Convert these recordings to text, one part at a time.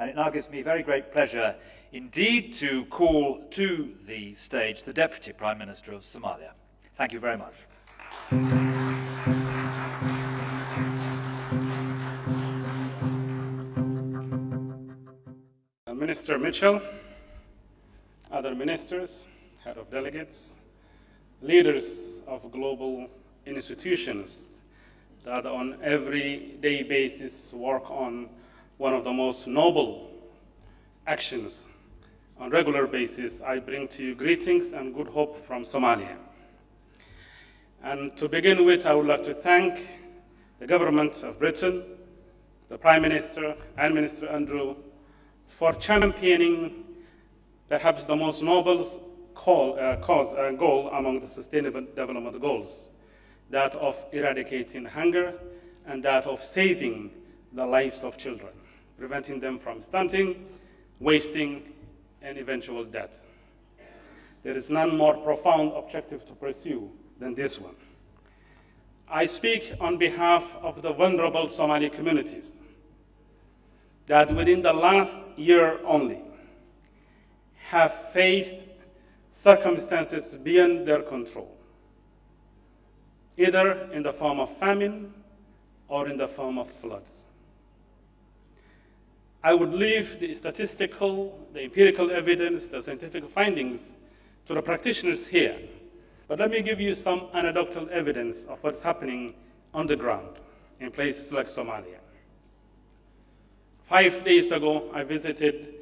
And it now gives me very great pleasure indeed to call to the stage the Deputy Prime Minister of Somalia. Thank you very much. Minister Mitchell, other ministers, head of delegates, leaders of global institutions that on everyday basis work on one of the most noble actions on regular basis, I bring to you greetings and good hope from Somalia. And to begin with, I would like to thank the government of Britain, the Prime Minister and Minister Andrew for championing perhaps the most noble goal among the Sustainable Development Goals, that of eradicating hunger and that of saving the lives of children, preventing them from stunting, wasting, and eventual death. There is none more profound objective to pursue than this one. I speak on behalf of the vulnerable Somali communities that within the last year only have faced circumstances beyond their control, either in the form of famine or in the form of floods. I would leave the statistical, the empirical evidence, the scientific findings to the practitioners here. But let me give you some anecdotal evidence of what's happening on the ground in places like Somalia. 5 days ago, I visited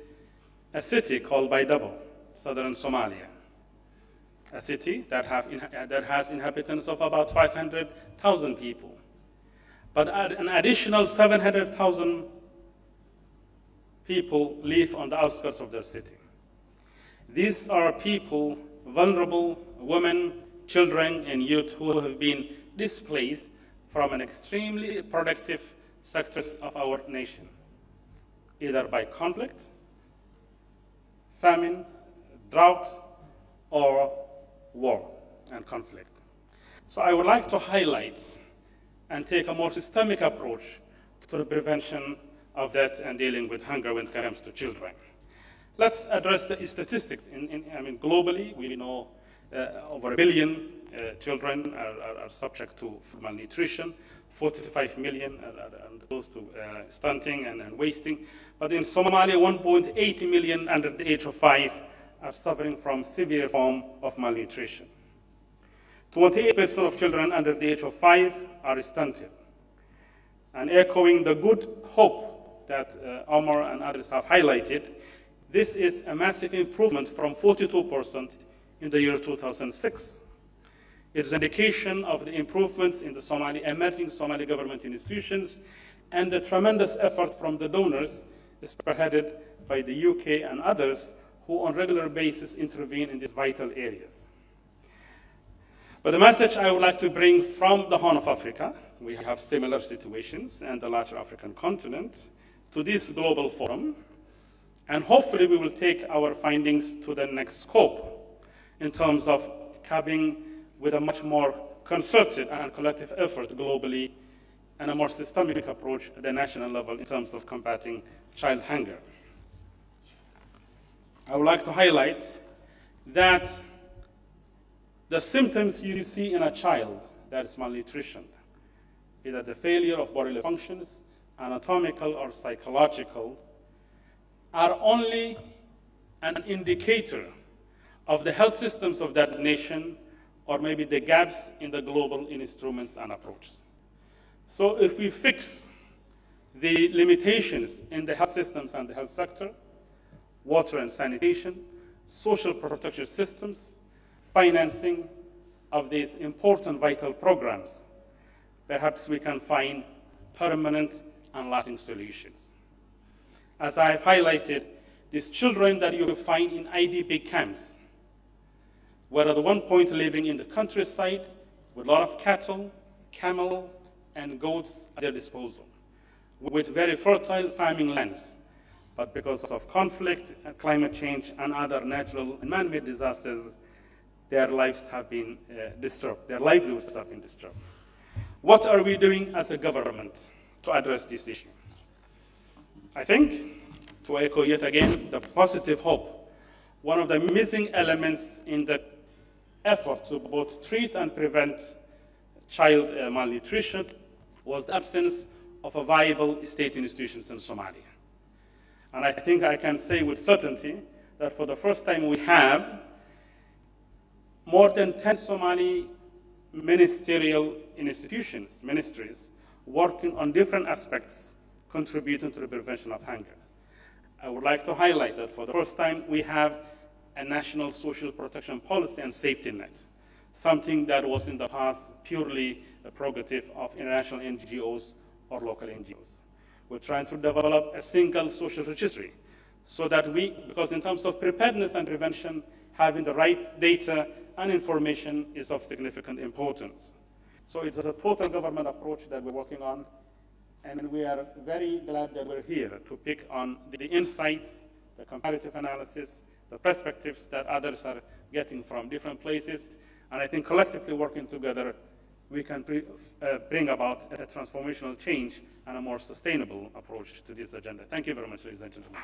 a city called Baydhabo, southern Somalia, a city that has inhabitants of about 500,000 people, but an additional 700,000 people live on the outskirts of their city. These are people, vulnerable women, children, and youth who have been displaced from an extremely productive sectors of our nation, either by conflict, famine, drought, or war and conflict. So I would like to highlight and take a more systemic approach to the prevention of that and dealing with hunger when it comes to children. Let's address the statistics. Globally, we know over 1 billion children are subject to malnutrition, 45 million are close to stunting and wasting. But in Somalia, 1.8 million under the age of 5 are suffering from severe form of malnutrition. 28% of children under the age of 5 are stunted. And echoing the good hope that Omar and others have highlighted, this is a massive improvement from 42% in the year 2006. It's an indication of the improvements in the emerging Somali government institutions and the tremendous effort from the donors, spearheaded by the UK and others, who on a regular basis intervene in these vital areas. But the message I would like to bring from the Horn of Africa, we have similar situations and the larger African continent, to this global forum, and hopefully we will take our findings to the next scope in terms of coming with a much more concerted and collective effort globally and a more systemic approach at the national level in terms of combating child hunger. I would like to highlight that the symptoms you see in a child that is malnutrition, either the failure of bodily functions, anatomical or psychological, are only an indicator of the health systems of that nation, or maybe the gaps in the global instruments and approaches. So if we fix the limitations in the health systems and the health sector, water and sanitation, social protection systems, financing of these important vital programs, perhaps we can find permanent and lasting solutions. As I have highlighted, these children that you will find in IDP camps were at one point living in the countryside with a lot of cattle, camel, and goats at their disposal, with very fertile farming lands. But because of conflict, climate change, and other natural and man-made disasters, their lives have been disturbed, their livelihoods have been disturbed. What are we doing as a government to address this issue? I think to echo yet again the positive hope, one of the missing elements in the effort to both treat and prevent child malnutrition was the absence of a viable state institutions in Somalia. And I think I can say with certainty that for the first time we have more than 10 Somali ministerial institutions, ministries, working on different aspects contributing to the prevention of hunger. I would like to highlight that for the first time we have a national social protection policy and safety net, something that was in the past purely a prerogative of international NGOs or local NGOs. We're trying to develop a single social registry so that because in terms of preparedness and prevention, having the right data and information is of significant importance. So it's a total government approach that we're working on, and we are very glad that we're here to pick on the insights, the comparative analysis, the perspectives that others are getting from different places, and I think collectively working together, we can bring about a transformational change and a more sustainable approach to this agenda. Thank you very much, ladies and gentlemen.